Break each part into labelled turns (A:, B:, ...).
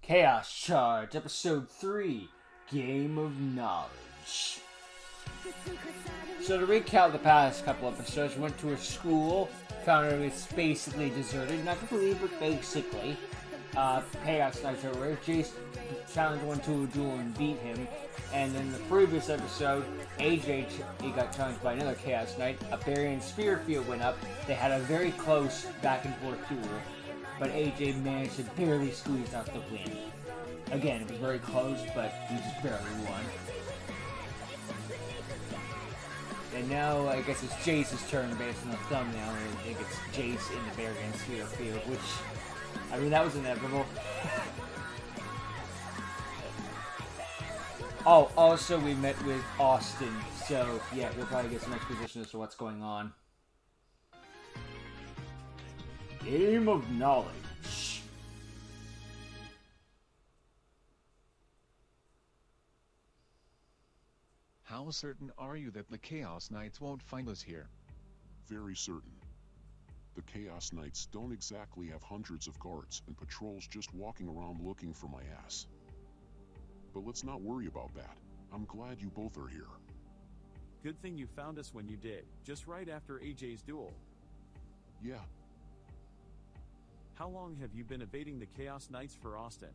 A: Chaoscharge, Episode 3, Game of Knowledge. So to recap the past couple episodes, we went to a school, found it was basically deserted, not completely, but basically. Chaos Knights over there. Jace challenged one to a duel and beat him. And in the previous episode, AJ he got challenged by another Chaos Knight. A Barian Spear field went up. They had a very close back and forth duel, but AJ managed to barely squeeze out the win. Again, it was very close, but he just barely won. And now, I guess it's Jace's turn based on the thumbnail, and I think it's Jace in the Barian Spear field, which, I mean, that was inevitable. Oh, also we met with Austin, so yeah, we'll probably get some exposition as to what's going on. Game of Knowledge.
B: How certain are you that the Chaos Knights won't find us here?
C: Very certain. The Chaos Knights don't exactly have hundreds of guards and patrols just walking around looking for my ass. But let's not worry about that. I'm glad you both are here.
D: Good thing you found us when you did, just right after AJ's duel.
C: Yeah.
D: How long have you been evading the Chaos Knights for Austin?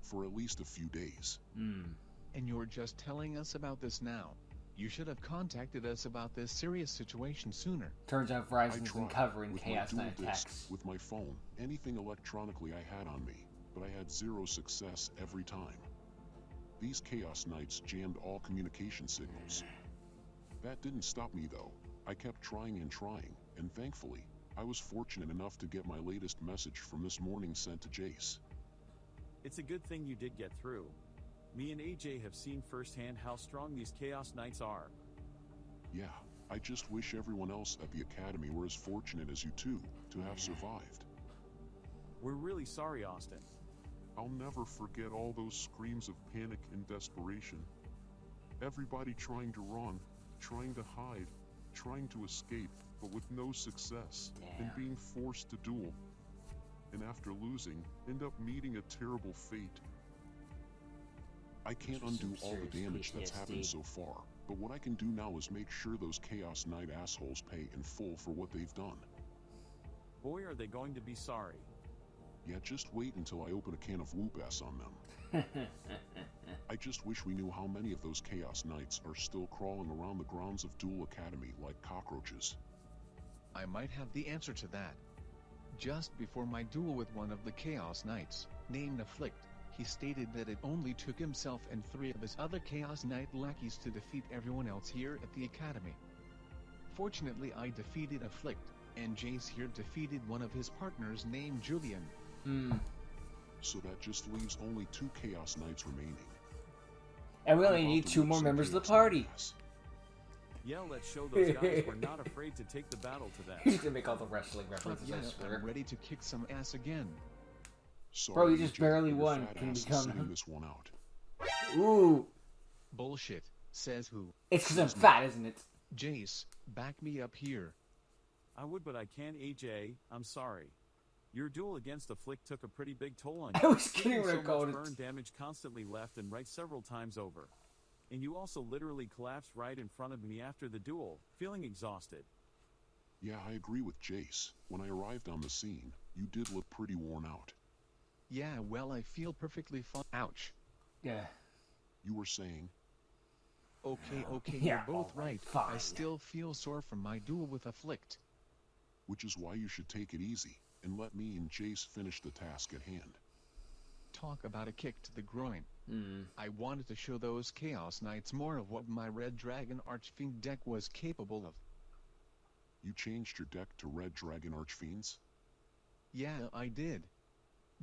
C: For at least a few days.
B: And you're just telling us about this now. You should have contacted us about this serious situation sooner.
A: Turns out Verizon's been covering
C: with
A: Chaos
C: my
A: Knight
C: dual disc,
A: attacks.
C: with my phone, anything electronically I had on me, but I had zero success every time. These Chaos Knights jammed all communication signals. That didn't stop me though. I kept trying, and thankfully, I was fortunate enough to get my latest message from this morning sent to Jace.
D: It's a good thing you did get through. Me and AJ have seen firsthand how strong these Chaos Knights are.
C: Yeah, I just wish everyone else at the Academy were as fortunate as you two to have survived.
D: We're really sorry, Austin.
C: I'll never forget all those screams of panic and desperation. Everybody trying to run, trying to hide, trying to escape, but with no success, and being forced to duel. And after losing, end up meeting a terrible fate. I can't undo all the damage that's happened so far, but what I can do now is make sure those Chaos Knight assholes pay in full for what they've done.
D: Boy, are they going to be sorry.
C: Yeah, just wait until I open a can of whoop ass on them. I just wish we knew how many of those Chaos Knights are still crawling around the grounds of Duel Academy like cockroaches.
B: I might have the answer to that. Just before my duel with one of the Chaos Knights, named Afflict, he stated that it only took himself and 3 of his other Chaos Knight lackeys to defeat everyone else here at the Academy. Fortunately, I defeated Afflict, and Jace here defeated one of his partners named Julian.
C: So that just leaves only 2 Chaos Knights remaining.
A: And we only need 2 more members of the party.
D: Yeah, let's show those guys we're not afraid to take the battle to them.
A: He's gonna make all the wrestling
B: But
A: references, I
B: yes,
A: swear.
B: I'm ready to kick some ass again.
C: Sorry,
A: Bro, you just
C: AJ,
A: barely
C: your
A: won.
C: fat
A: Can
C: ass is
A: become-
C: sitting this one out.
A: Ooh,
B: Bullshit, says who?
A: it's because I'm fat, isn't it?
B: Jace, back me up here.
D: I would, but I can't, AJ. I'm sorry. Your duel against Afflict took a pretty big toll on you.
A: I was kidding
D: Getting
A: when I
D: so
A: called
D: much
A: it.
D: burn damage constantly left and right several times over. And you also literally collapsed right in front of me after the duel, feeling exhausted.
C: Yeah, I agree with Jace. When I arrived on the scene, you did look pretty worn out.
B: Yeah, well, I feel perfectly fine. Ouch.
A: Yeah.
C: You were saying?
B: Okay,
A: Yeah,
B: you're both
A: alright,
B: right.
A: fine.
B: I still feel sore from my duel with Afflict.
C: Which is why you should take it easy, and let me and Jace finish the task at hand.
B: Talk about a kick to the groin. I wanted to show those Chaos Knights more of what my Red Dragon Archfiend deck was capable of.
C: You changed your deck to Red Dragon Archfiends?
B: Yeah, I did.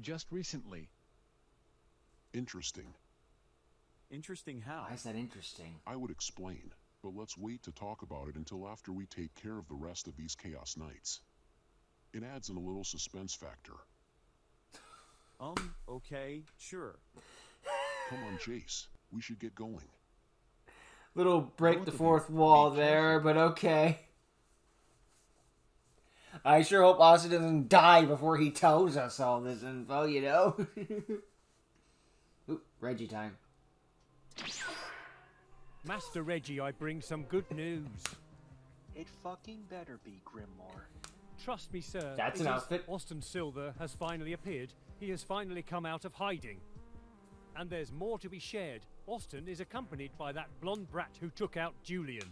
B: Just recently.
C: Interesting.
D: Interesting how?
A: Why is that interesting?
C: I would explain, but let's wait to talk about it until after we take care of the rest of these Chaos Knights. It adds in a little suspense factor.
D: Okay, sure.
C: Come on, Jace. We should get going.
A: Little break
B: Both
A: the
B: of
A: fourth
B: you,
A: wall
B: be
A: there,
B: careful.
A: but okay. I sure hope Austin doesn't die before he tells us all this info, you know? Ooh, Reggie time.
E: Master Reggie, I bring some good news.
F: It fucking better be, Grimoire.
E: Trust me, sir.
A: That's
E: it
A: an
E: is
A: outfit.
E: Austin Silver has finally appeared. He has finally come out of hiding. And there's more to be shared. Austin is accompanied by that blonde brat who took out Julian.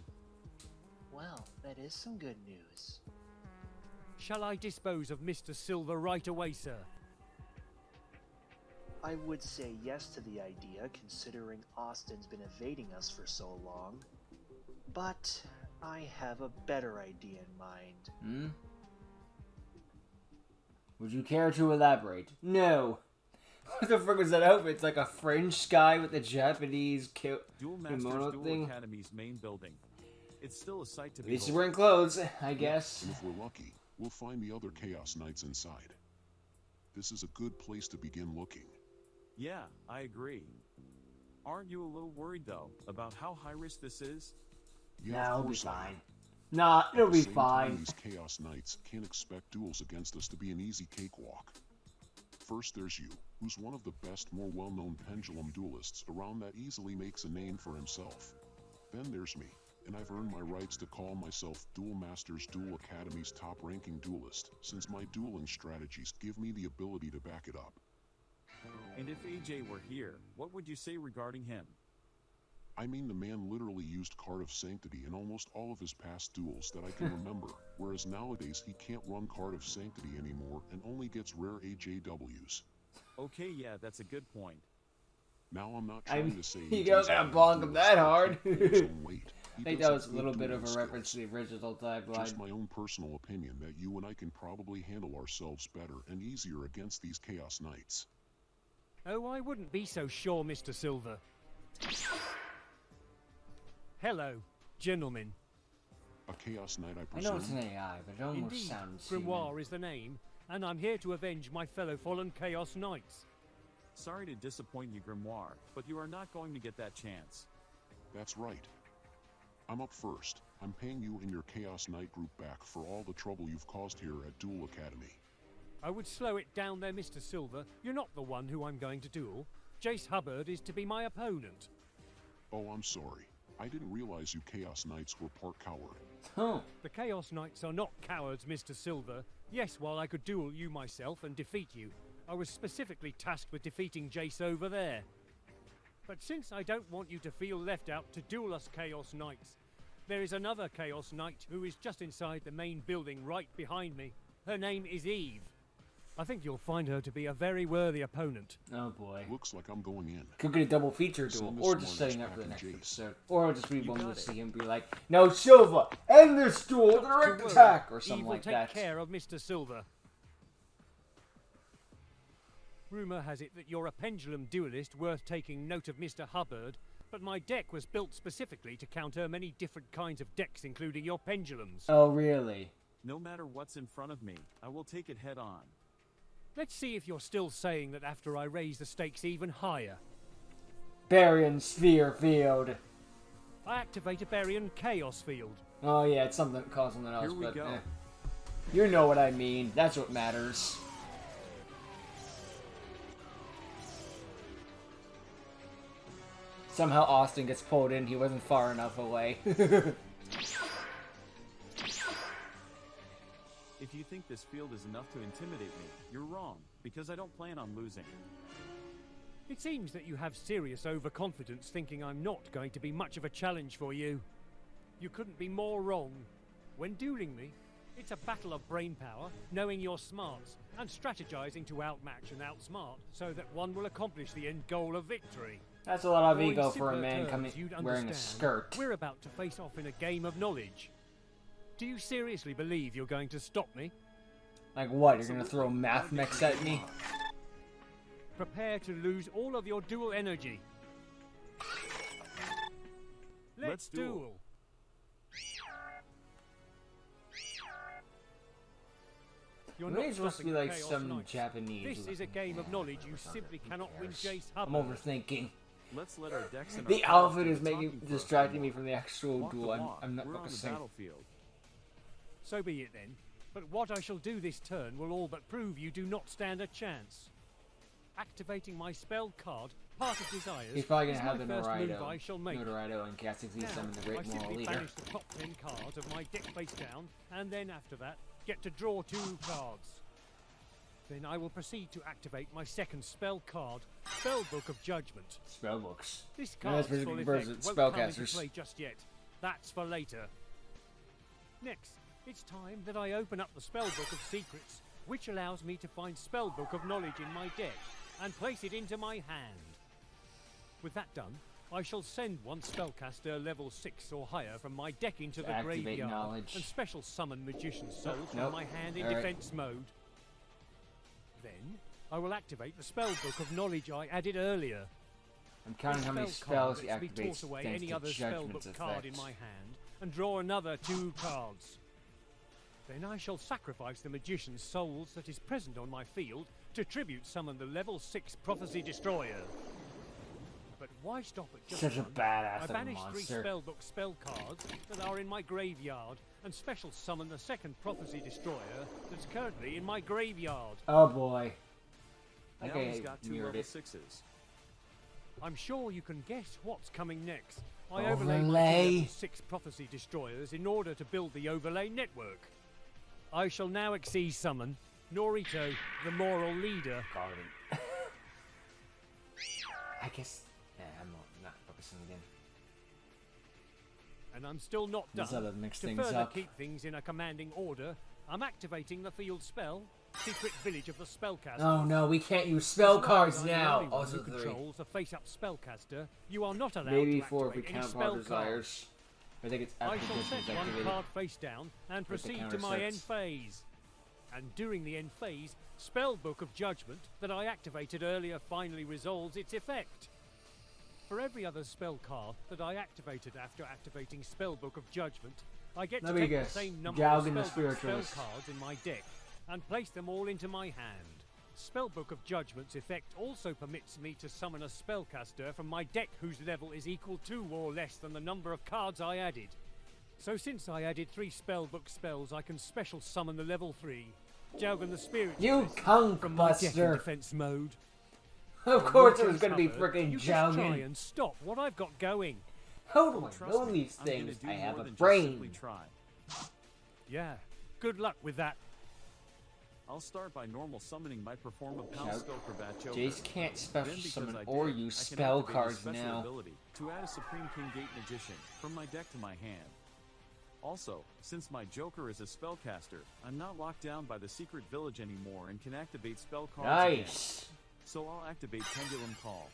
F: Well, that is some good news.
E: Shall I dispose of Mr. Silver right away, sir?
F: I would say yes to the idea, considering Austin's been evading us for so long. But I have a better idea in mind.
A: Would you care to elaborate? No. What the frick was that outfit? It's like a French guy with the Japanese
D: Duel Masters
A: kimono
D: Duel
A: thing.
D: Academy's main building. It's still a sight to
A: At least he's
D: behold.
A: wearing clothes, I guess.
C: And if we're lucky, we'll find the other Chaos Knights inside. This is a good place to begin looking.
D: Yeah, I agree. Aren't you a little worried, though, about how high risk this is?
C: Yeah,
A: Nah,
C: of
A: it'll be
C: course I am.
A: fine. Nah, it'll
C: At the
A: be
C: same time,
A: fine.
C: these Chaos Knights can't expect duels against us to be an easy cakewalk. First there's you, who's one of the best, more well-known pendulum duelists around that easily makes a name for himself. Then there's me, and I've earned my rights to call myself Duel Masters Duel Academy's top-ranking duelist, since my dueling strategies give me the ability to back it up.
D: And if AJ were here, what would you say regarding him?
C: I mean, the man literally used Card of Sanctity in almost all of his past duels that I can remember, whereas nowadays he can't run Card of Sanctity anymore and only gets rare AJWs.
D: Okay, yeah, that's a good point.
C: Now I'm not trying to say
A: you
C: AJ's
A: don't gotta
C: a bad
A: bonk him
C: duelist,
A: that
C: but
A: hard.
C: he pulls his own weight. He
A: I think
C: does
A: that
C: have
A: was a little
C: good
A: bit of a
C: dueling
A: reference to
C: skills.
A: the original timeline.
C: Just my own personal opinion that you and I can probably handle ourselves better and easier against these Chaos Knights.
E: Oh, I wouldn't be so sure, Mr. Silver. Hello, gentlemen.
C: A Chaos Knight, I
A: I
C: presume?
A: know it's an AI, but it almost
E: Indeed,
A: sounds
E: Grimoire
A: human.
E: is the name, and I'm here to avenge my fellow fallen Chaos Knights.
D: Sorry to disappoint you, Grimoire, but you are not going to get that chance.
C: That's right. I'm up first. I'm paying you and your Chaos Knight group back for all the trouble you've caused here at Duel Academy.
E: I would slow it down there, Mr. Silver. You're not the one who I'm going to duel. Jace Hubbard is to be my opponent.
C: Oh, I'm sorry. I didn't realize you Chaos Knights were part coward.
A: Huh.
E: The Chaos Knights are not cowards, Mr. Silver. Yes, while I could duel you myself and defeat you, I was specifically tasked with defeating Jace over there. But since I don't want you to feel left out to duel us Chaos Knights, there is another Chaos Knight who is just inside the main building right behind me. Her name is Eve. I think you'll find her to be a very worthy opponent.
A: Oh boy.
C: Looks like I'm going in.
A: Could get a double feature duel,
C: Send this
A: or just
C: one
A: setting up
C: back
A: for the
C: in
A: next
C: Jace.
A: episode. Or just read
D: You
A: one to
D: got it.
A: see him be like, "No, Silva, end this duel,
E: Not to
A: direct
E: worry,
A: attack," or
E: Eve
A: something
E: will
A: like
E: take
A: that.
E: care of Mr. Silver. Rumour has it that you're a pendulum duelist worth taking note of Mr. Hubbard, but my deck was built specifically to counter many different kinds of decks, including your pendulums.
A: Oh, really?
D: No matter what's in front of me, I will take it head on.
E: Let's see if you're still saying that after I raise the stakes even higher.
A: Baryon Sphere Field.
E: I activate a Baryon Chaos Field.
A: Oh yeah, it's something called something else,
D: Here we
A: but
D: go.
A: You know what I mean. That's what matters. Somehow Austin gets pulled in. He wasn't far enough away.
D: If you think this field is enough to intimidate me, you're wrong, because I don't plan on losing.
E: It seems that you have serious overconfidence, thinking I'm not going to be much of a challenge for you. You couldn't be more wrong. When dueling me, it's a battle of brain power, knowing your smarts, and strategizing to outmatch and outsmart, so that one will accomplish the end goal of victory.
A: That's a lot of
E: Or in
A: ego for a
E: simpler
A: man
E: terms
A: coming
E: you'd
A: wearing a
E: understand,
A: skirt.
E: We're about to face off in a game of knowledge. Do you seriously believe you're going to stop me?
A: Like what? You're gonna throw math mechs at me?
E: Prepare to lose all of your dual energy.
D: Let's duel.
E: You're
A: Maybe
E: not
A: it's supposed to be
E: stopping
A: like
E: Chaos
A: some
E: Knights.
A: Japanese.
E: This is a game of knowledge. You simply cannot win Jace
A: I'm
E: Hubbard.
A: overthinking.
D: Let's let our decks and
A: The
D: our
A: outfit is
D: talking
A: making
D: for a
A: distracting me
D: while.
A: from the actual
D: Walk the
A: duel.
D: walk.
A: I'm not
D: We're on the
A: focusing.
D: battlefield.
E: So be it then. But what I shall do this turn will all but prove you do not stand a chance. activating my spell card, Part of Desires,
A: He's probably gonna
E: is
A: have
E: my
A: the
E: first move I
A: Norido,
E: shall make.
A: and casting
E: Now,
A: summon the
E: I
A: Great Moral
E: simply
A: Leader.
E: banish the top 10 cards of my deck face down, and then after that, get to draw 2 cards. Then I will proceed to activate my second spell card, Spellbook of Judgment.
A: Spellbooks.
E: This
A: No,
E: card's
A: that's
E: full
A: for
E: effect won't come into
A: spellcasters.
E: play just yet. That's for later. Next, it's time that I open up the Spellbook of Secrets, which allows me to find Spellbook of Knowledge in my deck, and place it into my hand. With that done, I shall send one spellcaster level 6 or higher from my deck into the
A: Activate
E: graveyard,
A: knowledge.
E: and special summon Magician's Souls
A: Nope.
E: from my hand in
A: All right.
E: defense mode. Then, I will activate the Spellbook of Knowledge I added earlier.
A: I'm counting
E: This
A: how many
E: spell card
A: spells he
E: lets me
A: activates
E: toss away
A: thanks
E: any
A: to
E: other
A: Judgment's
E: spellbook card in
A: effect.
E: my hand and draw another 2 cards. Then I shall sacrifice the Magician's Souls that is present on my field to tribute summon the level 6 Prophecy Destroyer. But why stop at just
A: Such a
E: one?
A: badass
E: I
A: of a
E: banish 3
A: monster.
E: spellbook spell cards that are in my graveyard and special summon the second Prophecy Destroyer that's currently in my graveyard.
A: Oh boy.
D: Now
A: Okay,
D: he's got 2
A: mirrored
D: level
A: it.
D: 6s.
E: I'm sure you can guess what's coming next. I overlay my 2
A: Overlay.
E: level 6 Prophecy Destroyers in order to build the overlay network. I shall now exceed summon Norito, the Moral Leader.
A: Guarding. I guess. Yeah, I'm not focusing again.
E: And I'm still not done.
A: This other mix
E: To
A: things
E: further
A: up.
E: keep things in a commanding order, I'm activating the field spell, Secret Village of the Spellcaster.
A: Oh no, we can't use spell cards
E: I'm the
A: now.
E: only one
A: Also
E: who
A: 3.
E: controls the face-up spellcaster. You are not allowed
A: Maybe
E: to
A: 4 if we
E: activate any
A: count
E: spell
A: Power Desires. I think it's
E: I
A: after
E: shall
A: this
E: set
A: is
E: one
A: activated.
E: card face down and
A: With the
E: proceed
A: counter
E: to my end
A: sets.
E: phase. And during the end phase, Spellbook of Judgment that I activated earlier finally resolves its effect. For every other spell card that I activated after activating Spellbook of Judgment, I get
A: Let
E: to
A: me
E: take
A: guess.
E: the same number
A: Galgan
E: of
A: the
E: Spellbook spell
A: Spiritualist.
E: cards in my deck and place them all into my hand. Spellbook of Judgment's effect also permits me to summon a spellcaster from my deck whose level is equal to or less than the number of cards I added. So since I added 3 spellbook spells, I can special summon the level 3, Jalgan the Spiritualist,
A: You Kunk
E: from my deck in
A: Buster!
E: defense mode.
A: Of course it
E: Once
A: was gonna be
E: covered,
A: frickin'
E: you just try
A: Jalgan.
E: and stop what I've got going.
A: How do I
D: Trust
A: know
D: me,
A: these
D: I'm gonna
A: things?
D: do
A: I have
D: more
A: a
D: than just
A: brain.
D: simply try.
E: Yeah, good luck with that.
D: I'll start by normal summoning my Perform a Pal
A: Shout.
D: Spellcrabat Joker.
A: Jace can't special
D: Then, because
A: summon
D: I
A: or
D: did,
A: use
D: I can
A: spell
D: activate a
A: cards
D: special
A: now.
D: ability to add a Supreme King Gate Magician from my deck to my hand. Also, since my Joker is a spellcaster, I'm not locked down by the Secret Village anymore and can activate spell cards again.
A: Nice.
D: So I'll activate Pendulum Call.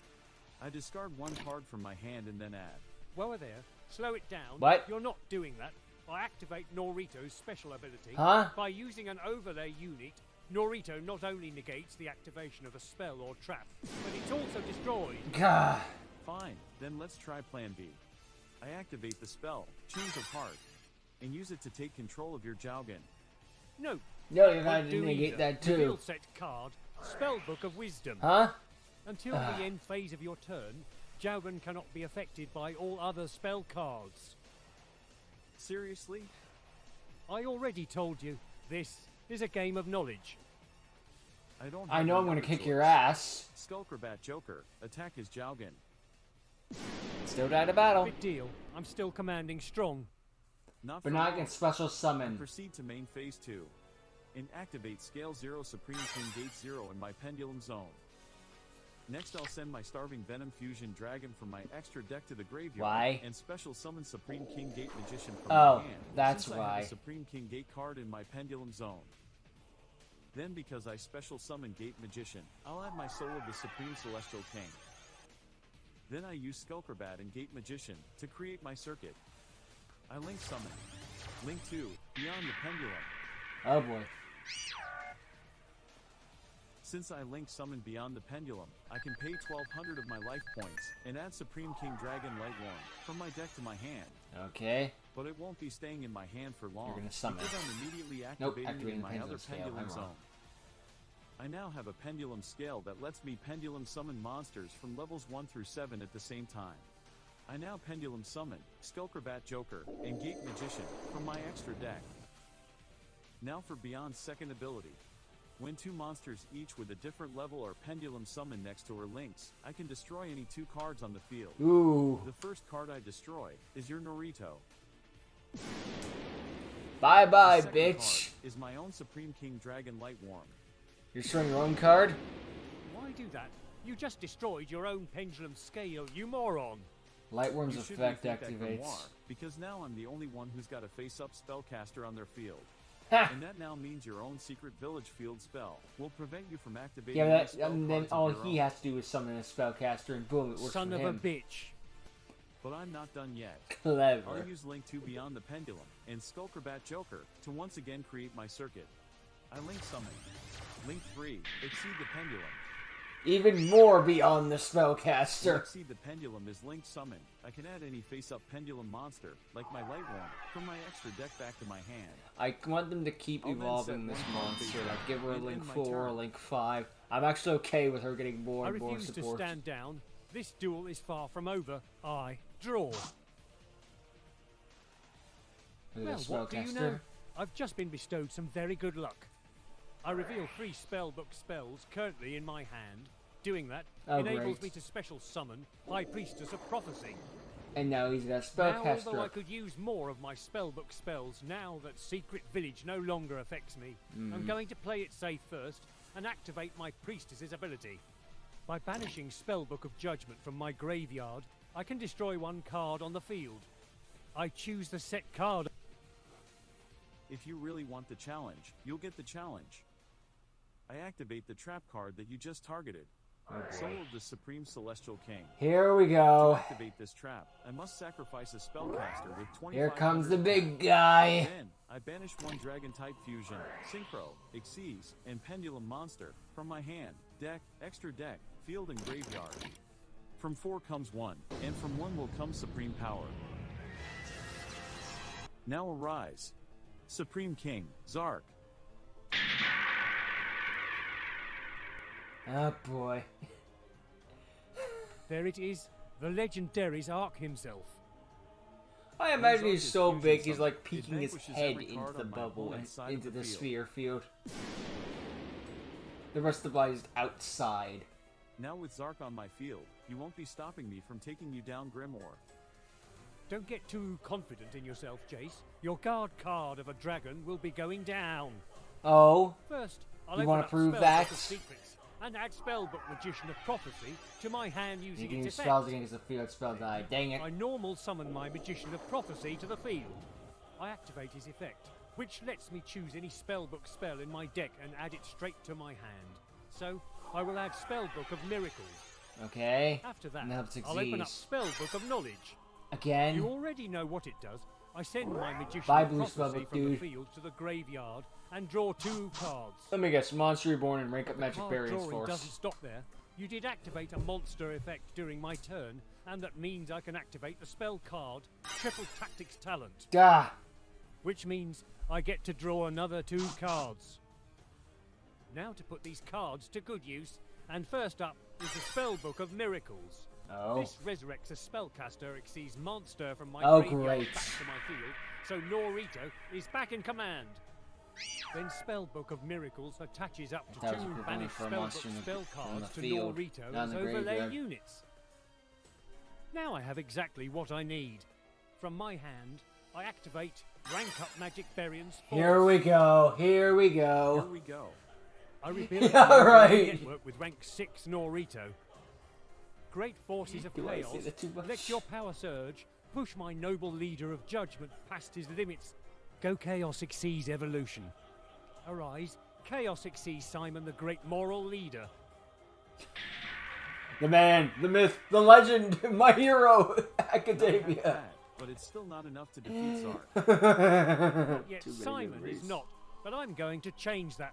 D: I discard 1 card from my hand and then add.
E: Whoa there, slow it down.
A: What?
E: You're not doing that. I activate Norito's special ability.
A: Huh?
E: By using an overlay unit, Norito not only negates the activation of a spell or trap, but it's also destroyed.
A: God.
D: Fine, then let's try Plan B. I activate the spell, Change of Heart, and use it to take control of your Jalgan.
E: No,
A: No, you're
E: won't
A: gonna
E: do
A: negate
E: either.
A: that
E: Reveal
A: too.
E: set card, Spellbook of Wisdom.
A: Huh?
E: Until the end phase of your turn, Jalgan cannot be affected by all other spell cards.
D: Seriously?
E: I already told you, this is a game of knowledge.
D: I don't
A: I
D: have
A: know I'm
D: any
A: gonna
D: other
A: kick
D: choice.
A: your ass.
D: Skullcrabat Joker, attack his Jalgan.
A: Still die to battle.
E: Big deal, I'm still commanding strong.
D: Not
A: But
D: for
A: not
D: long.
A: against special summon.
D: Proceed to main phase 2. And activate Scale 0 Supreme King Gate 0 in my Pendulum Zone. Next I'll send my Starving Venom Fusion Dragon from my extra deck to the graveyard.
A: Why?
D: And special summon Supreme King Gate Magician from
A: Oh,
D: my hand.
A: that's
D: since I
A: why.
D: have a Supreme King Gate card in my Pendulum Zone. Then because I special summon Gate Magician, I'll add my Soul of the Supreme Celestial King. Then I use Skullcrabat and Gate Magician to create my circuit. I link summon. Link 2, Beyond the Pendulum.
A: Oh boy.
D: Since I link summon Beyond the Pendulum, I can pay 1200 of my life points and add Supreme King Dragon Lightworm from my deck to my hand.
A: Okay.
D: But it won't be staying in my hand for long
A: gonna summon
D: because
A: it.
D: I'm immediately
A: Nope,
D: activating it
A: activating
D: in my
A: Pendulum
D: other
A: Scale,
D: Pendulum
A: I'm wrong.
D: Zone. I now have a Pendulum Scale that lets me Pendulum summon monsters from levels 1 through 7 at the same time. I now Pendulum summon Skullcrabat Joker and Gate Magician from my extra deck. Now for Beyond's second ability. When 2 monsters each with a different level are pendulum summoned next to her links, I can destroy any 2 cards on the field.
A: Ooh.
D: The first card I destroy is your Norito.
A: Bye bye,
D: The second
A: bitch.
D: card is my own Supreme King Dragon Lightworm.
A: You're showing your own card?
E: Why do that? You just destroyed your own pendulum scale, you moron.
A: Lightworm's
D: You should
A: effect
D: rethink that
A: activates.
D: grimoire, because now I'm the only one who's got a face-up spellcaster on their field.
A: Ha!
D: And that now means your own secret village field spell will prevent you from activating
A: Yeah,
D: your
A: but
D: spell
A: and then
D: cards of
A: all
D: your
A: he
D: own.
A: has to do is summon a spellcaster and boom, it works
E: Son
A: for
E: of
A: him.
E: a bitch.
D: But I'm not done yet.
A: Clever.
D: I'll use Link 2 Beyond the Pendulum and Skulkerbat Joker to once again create my circuit. I Link Summon. Link 3, Exceed the Pendulum.
A: Even more beyond the spellcaster.
D: Exceed the Pendulum is Link Summoned. I can add any face-up pendulum monster, like my Lightworm, from my extra deck back to my hand.
A: I want them to keep
D: I'll then
A: evolving
D: set
A: this
D: one
A: monster.
D: face
A: Like, give her a
D: and
A: Link
D: end my
A: 4,
D: turn.
A: Link 5. I'm actually okay with her getting more
E: I
A: and more
E: refuse to
A: support.
E: stand down. This duel is far from over. I draw.
A: Look at
E: Well,
A: that
E: what do you know?
A: spellcaster.
E: I've just been bestowed some very good luck. I reveal 3 spellbook spells currently in my hand. Doing that
A: Oh,
E: enables
A: great.
E: me to special summon High Priestess of Prophecy.
A: And now he's got
E: Now, although I
A: spellcaster.
E: could use more of my spellbook spells now that Secret Village no longer affects me, I'm going to play it safe first and activate my Priestess's ability. By banishing Spellbook of Judgment from my graveyard, I can destroy 1 card on the field. I choose the set card.
D: If you really want the challenge, you'll get the challenge. I activate the trap card that you just targeted. Soul of the Supreme Celestial King.
A: Here we
D: To
A: go.
D: activate this trap, I must sacrifice a spellcaster with 25.
A: Here comes the big guy.
D: Then, I banish 1 Dragon-type fusion, Synchro, Exceeds, and Pendulum monster from my hand, deck, extra deck, field, and graveyard. From 4 comes 1, and from 1 will come Supreme Power. Now arise. Supreme King, Zark.
A: Oh boy.
E: There it is, the legendary Zark himself.
A: I imagine
D: Zark
A: he's
D: is
A: so
D: fusion
A: big he's
D: summon.
A: like
D: It
A: peeking his
D: vanquishes
A: head
D: every
A: into
D: card
A: the
D: on my
A: bubble and
D: opponent's side of
A: into
D: the
A: the
D: field.
A: sphere field. The rest of the body is outside.
D: Now with Zark on my field, you won't be stopping me from taking you down Grimoire.
E: Don't get too confident in yourself, Jace. Your guard card of a dragon will be going down.
A: Oh,
E: First, I'll
A: You
E: open
A: wanna
E: up
A: prove
E: Spellbook
A: that?
E: of Secrets and add Spellbook Magician of Prophecy to my hand
A: you
E: using
A: can use
E: its
A: spells
E: effect.
A: against the field spell die. Dang it.
E: I normal summon my Magician of Prophecy to the field. I activate his effect, which lets me choose any Spellbook spell in my deck and add it straight to my hand. So, I will add Spellbook of Miracles.
A: Okay.
E: After that,
A: And helps
E: I'll open up
A: Exceeds.
E: Spellbook of Knowledge.
A: Again.
E: You already know what it does. I send my Magician
A: Bye,
E: of
A: Blue
E: Prophecy
A: Spellbook,
E: from the
A: dude.
E: field to the graveyard and draw 2 cards.
A: Let me guess. Monster Reborn and rank up Magic
E: Card
A: Barriers
E: drawing
A: Force.
E: doesn't stop there. You did activate a monster effect during my turn, and that means I can activate the spell card Triple Tactics Talent,
A: Ah.
E: which means I get to draw another 2 cards. Now to put these cards to good use, and first up is the Spellbook of Miracles.
A: Oh.
E: This resurrects a spellcaster Exceeds monster from my
A: Oh,
E: graveyard
A: great.
E: back to my field, so Norito is back in command. Then Spellbook of Miracles attaches up to
A: That was
E: 2
A: equivalent
E: banished
A: for a monster
E: spellbook
A: in the-
E: spell
A: in the
E: cards to
A: field,
E: Norito
A: not
E: as
A: in the
E: overlay
A: graveyard.
E: units. Now I have exactly what I need. From my hand, I activate Rank Up Magic Barian's Force.
A: Here we go. Here we
D: Here
A: go.
D: we go.
E: I rebuild
A: Yeah,
E: my
A: right.
E: network with rank 6 Norito. Great forces of
A: Do I say
E: chaos,
A: that too much?
E: let your power surge, push my noble leader of judgment past his limits. Go Chaos Exceeds Evolution. Arise, Chaos Exceeds Simon the great moral leader.
A: The man, the myth, the legend, my hero,
D: I have
A: Academia.
D: that, but it's still not enough to defeat Zark.
E: Yet
A: Too many
E: Simon
A: memories.
E: is not, but I'm going to change that.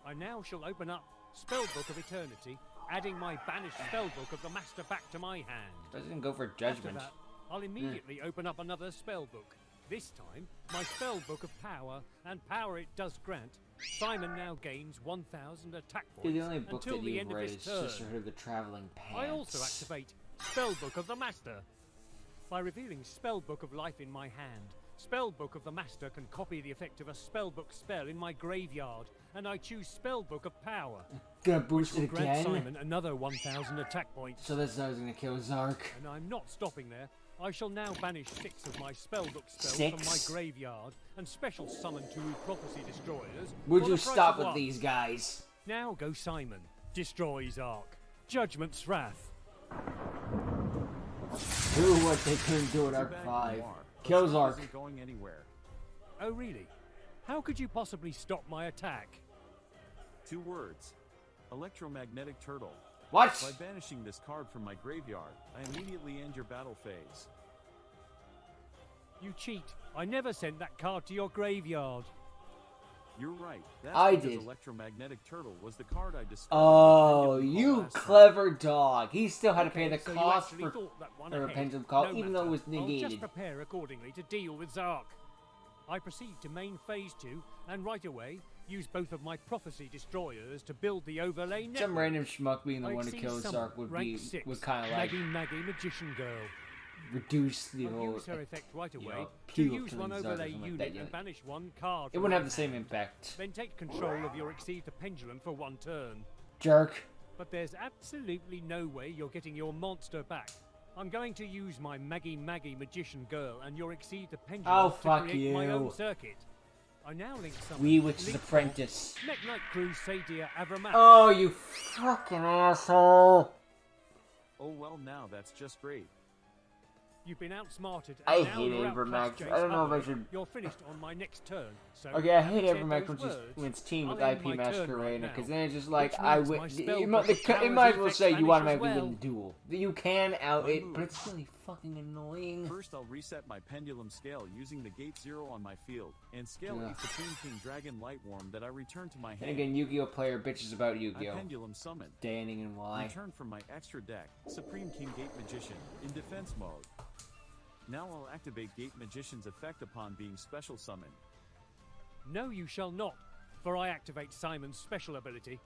E: I now shall open up Spellbook of Eternity, adding my banished Spellbook of the Master back to my hand.
A: Doesn't go for
E: After
A: judgment.
E: that, I'll immediately open up another spellbook. This time, my spellbook of power, and power it does grant. Simon now gains 1,000 attack
A: Dude,
E: points
A: the only book
E: until
A: that
E: the
A: you've
E: end of
A: read
E: his
A: is
E: turn.
A: just sort of the Traveling Pants.
E: I also activate Spellbook of the Master. By revealing Spellbook of Life in my hand, Spellbook of the Master can copy the effect of a spellbook spell in my graveyard and I choose Spellbook of Power.
A: Gonna boost
E: Will
A: it
E: grant
A: again.
E: Simon another 1,000 attack points.
A: So that's how I was gonna kill Zark.
E: And I'm not stopping there. I shall now banish 6 of my Spellbook spells
A: 6?
E: from my graveyard and special summon 2 Prophecy Destroyers.
A: Would
E: for
A: you
E: the price
A: stop
E: of
A: with
E: 1.
A: these guys?
E: Now go Simon. Destroy Zark. Judgment's Wrath.
A: Do what they couldn't do at
D: Too
A: Arc
D: bad
A: 5.
D: you are, but
A: Kill
D: Zark
A: Zark.
D: isn't going anywhere.
E: Oh really? How could you possibly stop my attack?
D: 2 words. Electromagnetic Turtle.
A: What?
D: By banishing this card from my graveyard, I immediately end your battle phase.
E: You cheat. I never sent that card to your graveyard.
D: You're right. That's
A: I
D: because
A: did.
D: Electromagnetic Turtle was the card I discarded.
A: Oh,
D: with the pendulum
A: you
D: call last time.
A: clever dog. He still had to pay the
E: So you
A: cost
E: actually
A: for
E: thought that one
A: a
E: ahead.
A: pendulum call,
E: No
A: even though it was
E: matter. I'll just
A: negated.
E: prepare accordingly to deal with Zark. I proceed to main phase 2, and right away, use both of my Prophecy Destroyers to build the overlay network.
A: Some random schmuck being the
E: I
A: one to
E: exceed
A: kill
E: summon,
A: Zark would
E: rank
A: be
E: 6,
A: would kind of like
E: Maggie Magician Girl.
A: reduce the
E: I'll
A: whole.
E: use her effect right away
A: know,
E: to
A: appeal
E: use
A: to
E: one
A: the Zark or
E: overlay
A: something like
E: unit
A: that,
E: and
A: yeah.
E: banish 1 card.
A: It
E: from
A: wouldn't
E: my
A: have the same
E: hand.
A: impact.
E: Then take control of your Exceed the Pendulum for 1 turn.
A: Jerk.
E: But there's absolutely no way you're getting your monster back. I'm going to use my Maggie Magician Girl and your Exceed the Pendulum
A: Oh,
E: to
A: fuck
E: create my own
A: you.
E: circuit. I now link summon
A: Wee Witch's
E: Link
A: Apprentice.
E: Mech Knight Crusader Avramak.
A: Oh, you fucking asshole.
D: Oh well, now that's just great.
E: You've been outsmarted. And
A: I
E: now
A: hate
E: you're
A: Avermax.
E: outclassed,
A: I don't know if I
E: Hubbard.
A: should.
E: You're finished on my next turn. So
A: Okay, I hate
E: having said
A: Avermax
E: those
A: when
E: words,
A: it's teamed with
E: I'll end
A: IP
E: my turn
A: Masquerade,
E: right
A: because
E: now,
A: then it's just like
E: which
A: I
E: means
A: would.
E: my
A: You
E: spell
A: might,
E: book
A: you
E: powers
A: might as well
E: effects
A: say you
E: vanish
A: automatically
E: as well.
A: win the duel. You can out
D: One
A: it,
D: move.
A: but it's really fucking annoying.
D: First, I'll reset my pendulum scale using the gate 0 on my field, and scale
A: Ugh.
D: a Supreme King Dragon Lightworm that I return to my hand.
A: And again, Yu-Gi-Oh player bitches about
D: I
A: Yu-Gi-Oh.
D: pendulum summon.
A: Danning and why.
D: Return from my extra deck, Supreme King Gate Magician, in defense mode. Now I'll activate Gate Magician's effect upon being special summoned.
E: No, you shall not, for I activate Simon's special ability.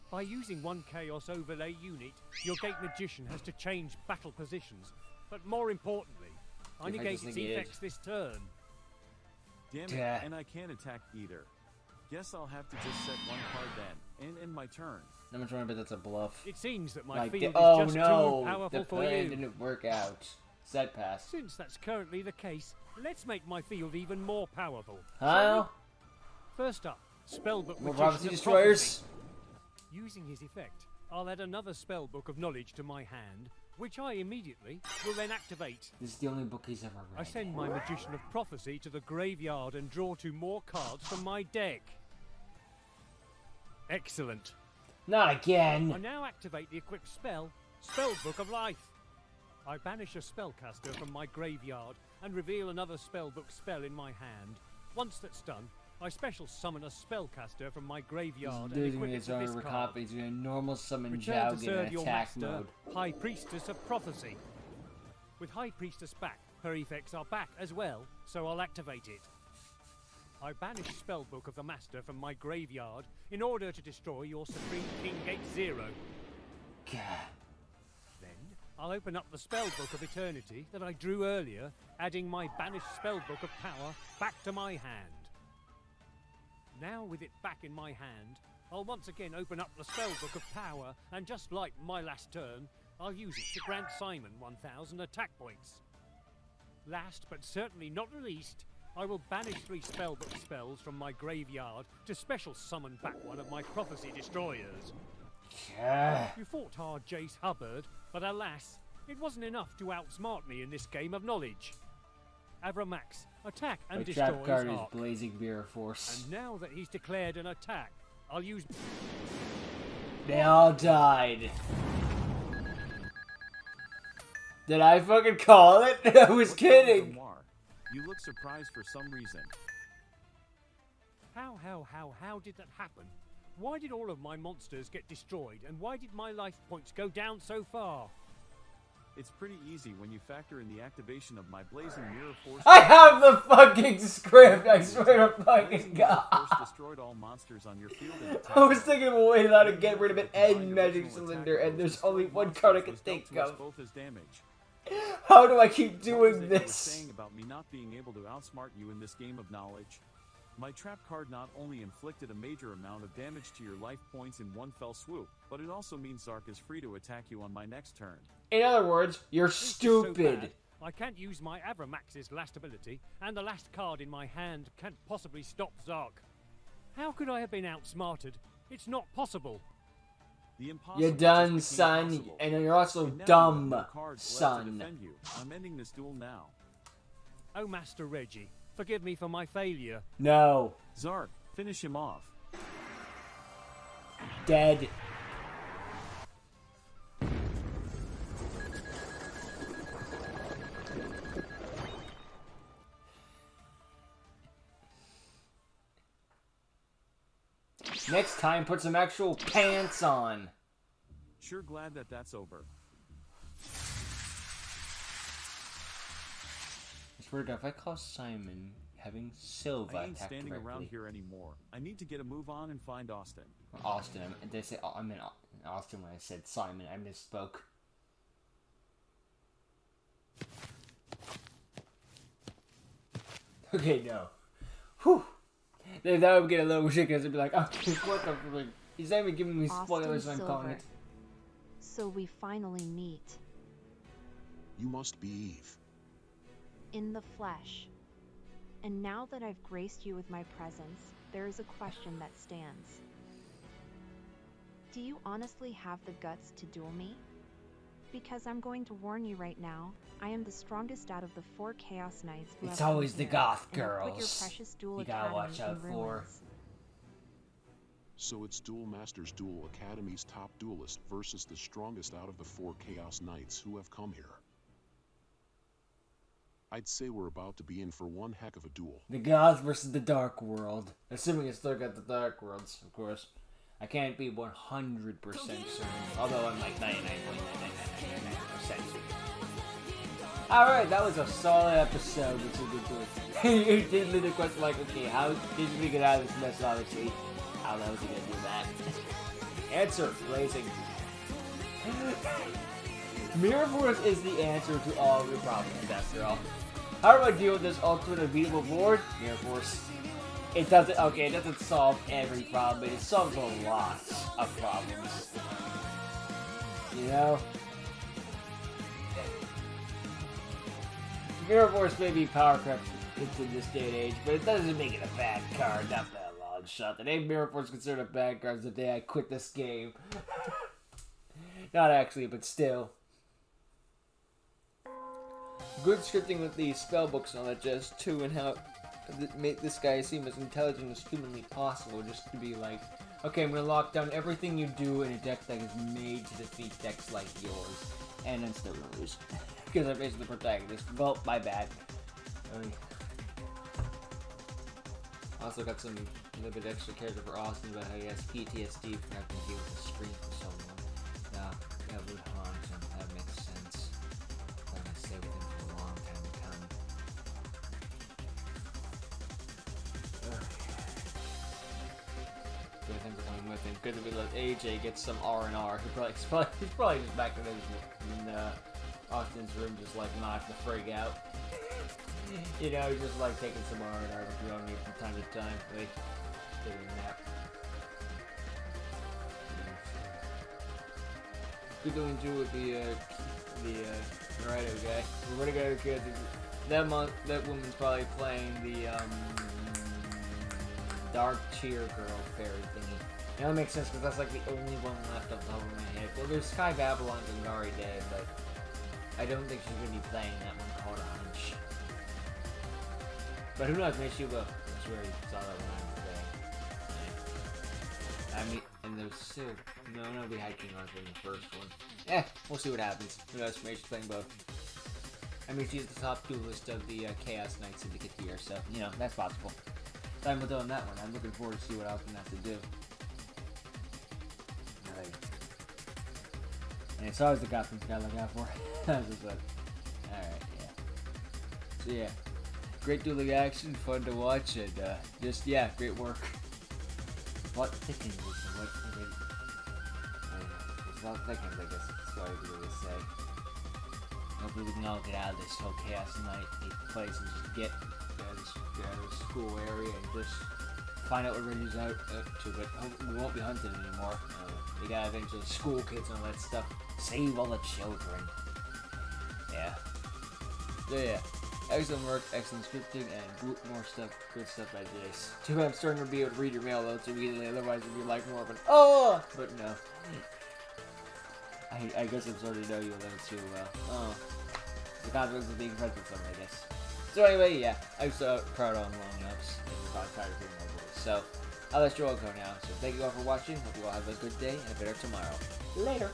E: By using 1 Chaos Overlay unit, your Gate Magician has to change battle positions. But more importantly, I
A: The effect
E: negate
A: is
E: its
A: negated.
E: effects this turn.
D: Damn it,
A: Duh.
D: and I can't attack either. Guess I'll have to just set 1 card then, and end my turn.
A: I'm not trying to bet that's a bluff.
E: It seems that my
A: Like,
E: field
A: oh
E: is just
A: no,
E: too powerful
A: the
E: for
A: plan
E: you.
A: didn't work out. Set pass.
E: Since that's currently the case, let's make my field even more powerful.
A: Huh?
E: First up, Spellbook
A: More
E: Magician
A: Prophecy
E: of
A: Destroyers?
E: Prophecy. Using his effect, I'll add another Spellbook of Knowledge to my hand, which I immediately will then activate.
A: This is the only book he's ever read.
E: I send my Magician of Prophecy to the graveyard and draw 2 more cards from my deck. Excellent.
A: Not
E: I
A: again.
E: now activate the equipped spell, Spellbook of Life. I banish a spellcaster from my graveyard and reveal another spellbook spell in my hand. Once that's done, I special summon a spellcaster from my graveyard and
A: Losing
E: equip it
A: his
E: with
A: own
E: this card.
A: confidence. He's gonna normal summon
E: Return to
A: Jowg
E: serve
A: in
E: your
A: attack
E: master,
A: mode.
E: High Priestess of Prophecy. With High Priestess back, her effects are back as well, so I'll activate it. I banish Spellbook of the Master from my graveyard in order to destroy your Supreme King Gate 0.
A: God.
E: Then, I'll open up the Spellbook of Eternity that I drew earlier, adding my banished Spellbook of Power back to my hand. Now with it back in my hand, I'll once again open up the Spellbook of Power, and just like my last turn, I'll use it to grant Simon 1,000 attack points. Last but certainly not least, I will banish 3 Spellbook spells from my graveyard to special summon back one of my Prophecy Destroyers.
A: God.
E: You fought hard, Jace Hubbard, but alas, it wasn't enough to outsmart me in this game of knowledge. Avramax, attack and
A: My
E: destroy
A: trap card
E: his
A: is
E: arc.
A: Blazing Beer Force.
E: And now that he's declared an attack, I'll use...
A: They all died. Did I fucking call it? I was
D: What's wrong,
A: kidding.
D: Grimoire? You look surprised for some reason.
E: How did that happen? Why did all of my monsters get destroyed, and why did my life points go down so far?
D: It's pretty easy when you factor in the activation of my Blazing Mirror Force.
A: I have the fucking script, I swear to
D: Blazing
A: fucking
D: Mirror
A: God.
D: Force destroyed all monsters on your field and attack.
A: I was thinking of a way how to get rid of an
D: Combined
A: end magic
D: original
A: cylinder,
D: attack
A: and there's
D: destroyed
A: only one
D: monsters
A: card I can
D: was dealt
A: think
D: to us
A: of.
D: both as damage.
A: How do I keep
D: What was
A: doing
D: it you were
A: this?
D: saying about me not being able to outsmart you in this game of knowledge? My trap card not only inflicted a major amount of damage to your life points in one fell swoop, but it also means Zark is free to attack you on my next turn.
A: In other words, you're
E: This is so
A: stupid.
E: bad, I can't use my Avramax's last ability, and the last card in my hand can't possibly stop Zark. How could I have been outsmarted? It's not possible.
D: The impossible
A: You're
D: just
A: done,
D: became
A: son,
D: possible.
A: and you're also
D: You now have
A: dumb,
D: no cards left to
A: son.
D: defend you. I'm ending this duel now.
E: Oh, Master Reggie, forgive me for my failure.
A: No.
D: Zark, finish him off.
A: Dead. Next time, put some actual pants on.
D: Sure glad that that's over.
A: It's weird if I call Simon having Silva
D: I ain't
A: attack
D: standing
A: directly.
D: around here anymore. I need to get a move on and find Austin.
A: Austin, did I say I meant Austin when I said Simon? I misspoke. Okay, no. Whew. That would get a little ridiculous. It'd be like, oh, what the frick? He's not even giving me spoilers when I'm calling it.
G: So we finally meet.
C: You must be Eve.
G: In the flesh. And now that I've graced you with my presence, there is a question that stands. Do you honestly have the guts to duel me? Because I'm going to warn you right now, I am the strongest out of the 4 Chaos Knights who
A: It's
G: have come
A: always the
G: here,
A: goth
G: and have put your
A: girls.
G: precious Duel
A: You gotta
G: Academy
A: watch out
G: in
A: for.
G: ruins.
C: So it's Duel Masters Duel Academy's top duelist versus the strongest out of the 4 Chaos Knights who have come here. I'd say we're about to be in for one heck of a duel.
A: The goth versus the dark world. Assuming it's still got the dark worlds, of course. I can't be 100% certain, although I'm like 99.99999% certain. Alright, that was a solid episode, which we did do. You did leave the question like, okay, how did we get out of this mess, obviously? How the hell is he gonna do that? Answer, blazing. Mirror Force is the answer to all of your problems, after all. How do I deal with this ultimate unbeatable board? Mirror Force. It doesn't solve every problem, but it solves a lot of problems. You know? Mirror Force may be power crept in this day and age, but it doesn't make it a bad card, not by a long shot. The name Mirror Force considered a bad card the day I quit this game. Not actually, but still. Good scripting with the spell books and all that jazz too, and how make this guy seem as intelligent as humanly possible, just to be like, okay, I'm gonna lock down everything you do in a deck that is made to defeat decks like yours, and then still gonna lose. Because I'm basically the protagonist. Well, my bad. Also got some little bit extra character for Austin about how he has PTSD from having to deal with the screen for so long. Yeah, Wood Hans, and that makes sense. I'm gonna stay with him for a long time to come. Good thing for coming with him. Good that we let AJ get some R&R. He's probably just back in Austin's room, just like knocked the frig out. You know, he's just like taking some R&R with you on me from time to time. Like, taking a nap. We're going to with the Naruto guy. We're gonna go because that woman's probably playing the Dark Cheer Girl fairy thingy. That makes sense because that's like the only one left off the top of my head. Well, there's Sky Babylon and Gari Day, but I don't think she's gonna be playing that one called a hunch. But who knows? Maybe she will. I swear you saw that one today. I mean, and there's still no be hiking Arthur in the first one. We'll see what happens. Who knows? Maybe she's playing both. I mean, she's the top duelist of the Chaos Knight Syndicate here, so you know that's possible. So I'm doing that one. I'm looking forward to see what else I'm gonna have to do. Alright. And it's always the Gotham guy look out for. That's just like, alright, yeah. So yeah, great dueling action, fun to watch, and just yeah, great work. What thickens this? What is it? It's not thickens, I guess. Sorry to really say. Hopefully we can all get out of this whole Chaos Knight place and just get get out of the school area and just find out what Reggie's out to, but we won't be hunting anymore. We gotta avenge the school kids and all that stuff. Save all the children. Yeah. So yeah. Excellent work, excellent scripting, and more stuff, good stuff by Jace. Too bad I'm starting to be able to read your mail though so immediately, otherwise it'd be like more of an oh, but no. I guess I'm starting to know you a little too well. Oh. The consequences of being friends with someone, I guess. So anyway, yeah, I've proud on long enough, and you're probably tired of hearing my voice. So, I'll let you all go now. So thank you all for watching, hope you all have a good day, and a better tomorrow. Later!